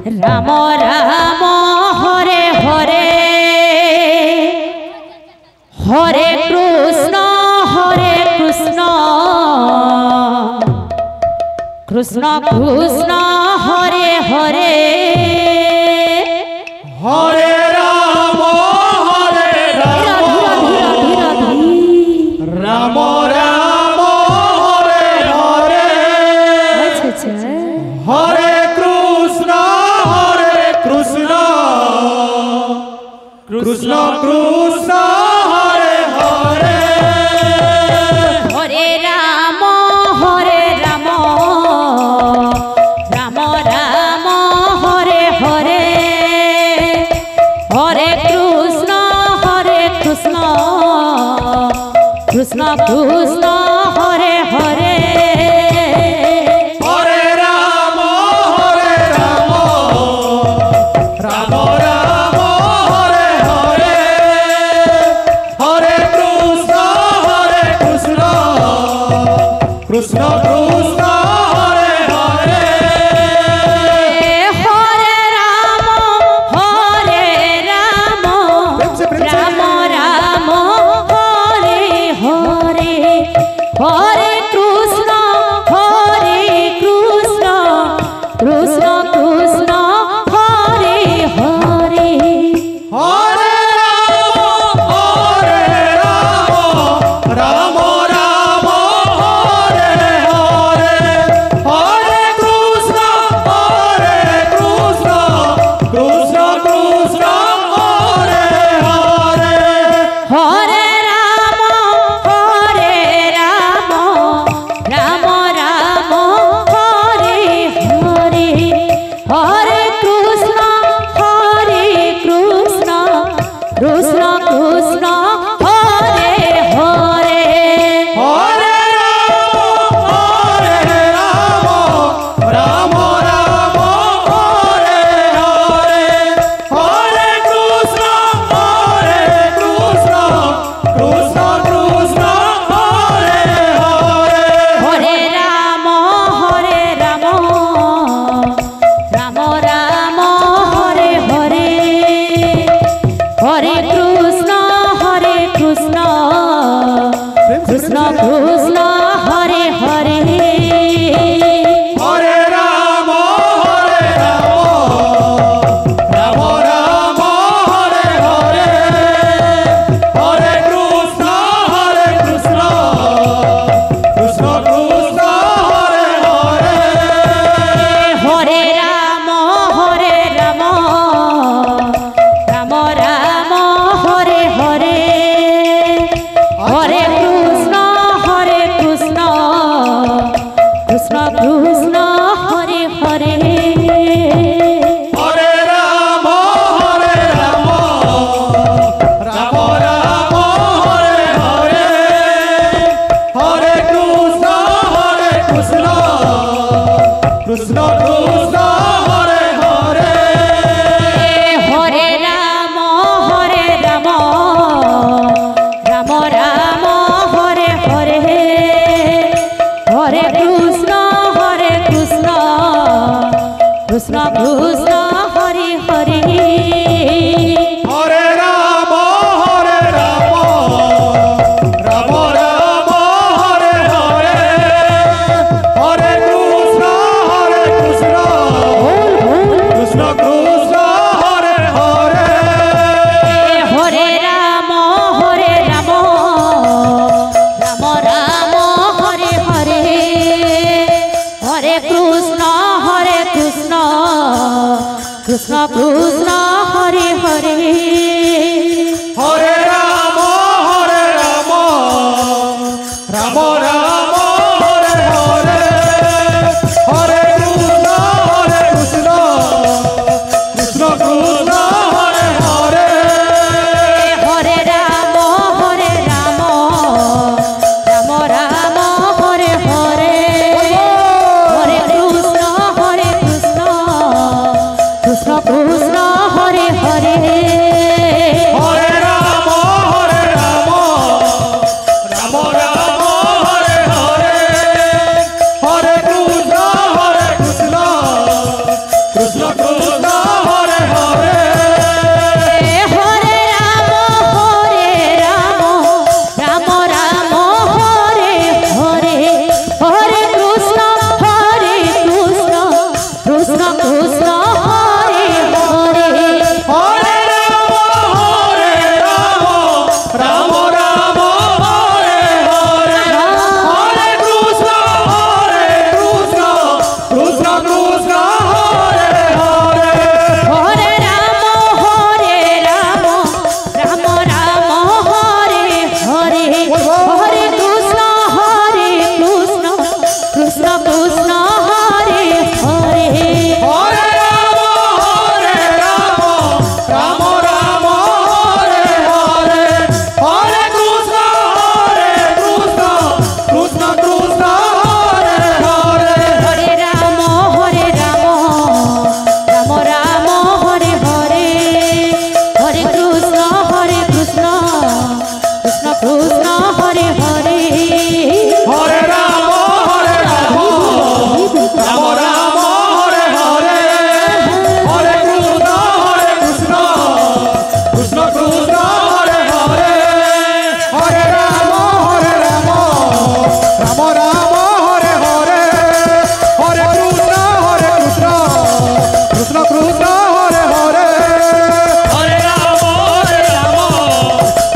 Ram Ram Hare Hare Hare Krishna Krishna Krishna Hare Hare Hare Ram Ram Ram Hare Hare Hare Krishna Krishna Krishna Hare Hare Hare Ram Ram Ram Hare Hare Hare Krishna Krishna Krishna Hare Hare Hare Ram Ram Ram Hare Hare Hare Krishna Krishna Krishna Hare Hare Hare Ram Ram Ram Hare Hare Hare Krishna Krishna Krishna Hare Hare Hare Ram Ram Hare Hare Hare Krishna Krishna Krishna Hare Hare Hare Ram Ram Ram Hare Hare Hare Krishna Krishna Krishna Hare Hare Hare Ram Ram Ram Hare Hare Hare Krishna Krishna Krishna Hare Hare Hare Ram Ram Ram Hare Hare Hare Krishna Krishna Krishna Hare Hare Hare Ram Ram Ram Hare Hare Hare Krishna Krishna Krishna Hare Hare Hare Ram Ram Ram Hare Hare Hare Krishna Krishna Krishna Hare Hare Hare Ram Ram Ram Hare Hare Hare Krishna Krishna Krishna Hare Hare Hare Ram Ram Ram Hare Hare Hare Krishna Krishna Krishna Hare Hare Hare Ram Ram Ram Hare Hare Hare Krishna Krishna Krishna Hare Hare Hare Ram Ram Ram Hare Hare Hare Krishna Krishna Hare Hare Hare Ram Ram Ram Hare Hare Hare Krishna Krishna Krishna Hare Hare Hare Ram Ram Ram Hare Hare Hare Krishna Krishna Krishna Hare Hare Krishna Hare Hare Hare Ram Ram Ram Hare Hare Hare Krishna Krishna Krishna Krishna Hare Hare Hare Ram Ram Ram Hare Hare Hare Krishna Krishna Krishna Krishna Hare Hare Hare Ram Ram Ram Hare Hare Hare Krishna Krishna Krishna Krishna Hare Hare Hare Ram Ram Ram Hare Hare Hare Krishna Krishna Krishna Hare Hare Hare Ram Ram Ram Hare Hare Hare Krishna Krishna Krishna Krishna Hare Hare Hare Ram Ram Ram Hare Hare Hare Krishna Krishna Krishna Krishna Hare Hare Hare Ram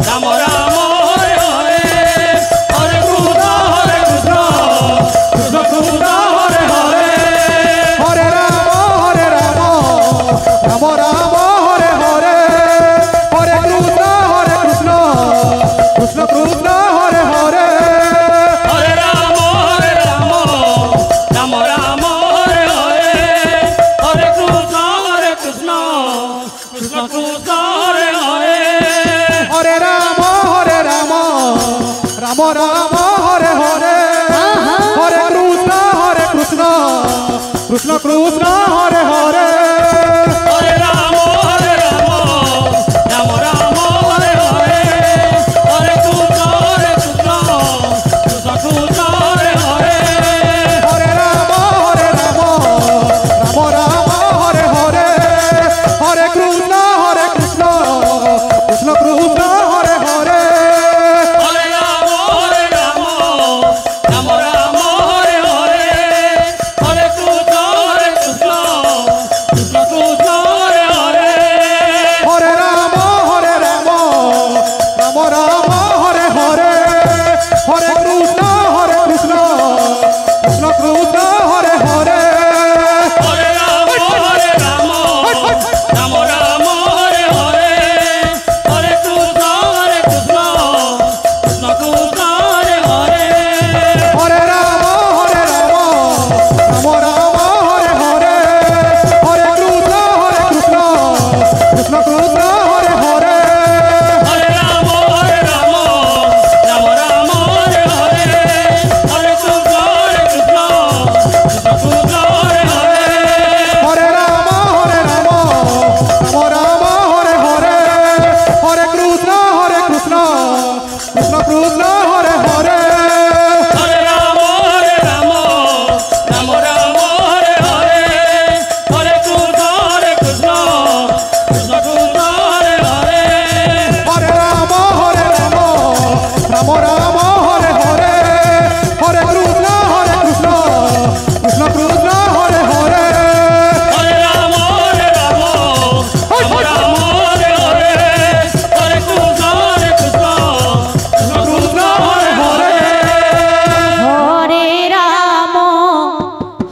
Ram Ram Hare Hare Hare Krishna Krishna Krishna Krishna Hare Hare Hare Ram Ram Ram Hare Hare Hare Krishna Krishna Krishna Krishna Hare Hare Hare Ram Ram Ram Hare Hare Hare Krishna Krishna Krishna Krishna Hare Hare Hare Ram Ram Ram Hare Hare Hare Krishna Krishna Krishna Krishna Hare